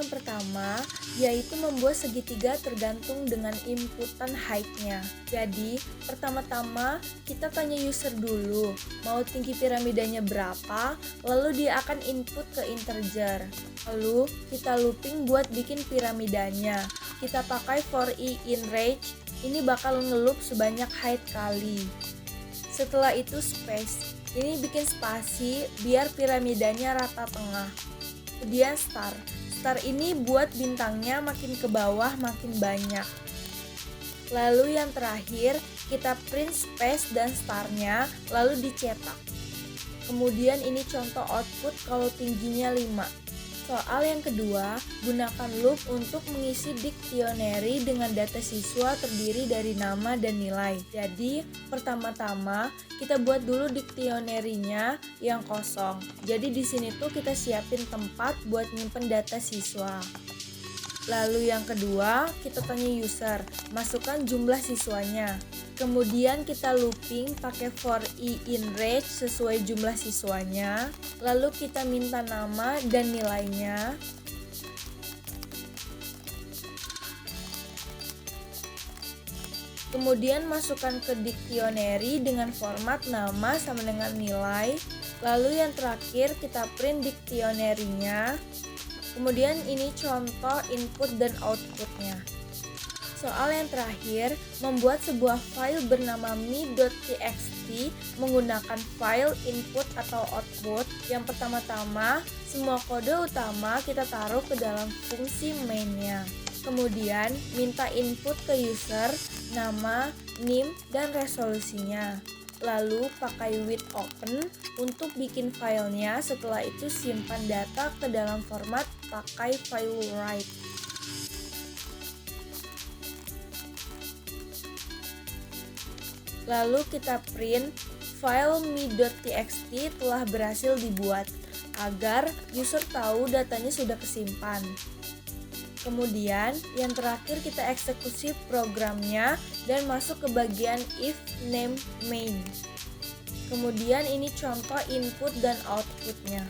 yang pertama, yaitu membuat segitiga tergantung dengan inputan height-nya. Jadi, pertama-tama kita tanya user dulu, mau tinggi piramidanya berapa, lalu dia akan input ke integer. Lalu, kita looping buat bikin piramidanya. Kita pakai for i in range, ini bakal ngeloop sebanyak height kali. Setelah itu space, ini bikin spasi biar piramidanya rata tengah. Kemudian star ini buat bintangnya makin ke bawah makin banyak. Lalu yang terakhir, kita print space dan starnya lalu dicetak. Kemudian ini contoh output kalau tingginya 5. Soal yang kedua, gunakan loop untuk mengisi dictionary dengan data siswa terdiri dari nama dan nilai. Jadi, pertama-tama kita buat dulu dictionary-nya yang kosong. Jadi di sini tuh kita siapin tempat buat nyimpen data siswa. Lalu yang kedua, kita tanya user, masukkan jumlah siswanya. Kemudian kita looping pakai for i in range sesuai jumlah siswanya. Lalu kita minta nama dan nilainya. Kemudian masukkan ke dictionary dengan format nama sama dengan nilai. Lalu yang terakhir kita print dictionary-nya. Kemudian ini contoh input dan outputnya. Soal yang terakhir, membuat sebuah file bernama me.txt menggunakan file input atau output. Yang pertama-tama, semua kode utama kita taruh ke dalam fungsi main-nya. Kemudian, minta input ke user, nama, name, dan resolusinya. Lalu pakai with open untuk bikin filenya, setelah itu simpan data ke dalam format pakai file write. Lalu kita print file me.txt telah berhasil dibuat agar user tahu datanya sudah kesimpan. Kemudian yang terakhir kita eksekusi programnya dan masuk ke bagian if name main. Kemudian ini contoh input dan outputnya.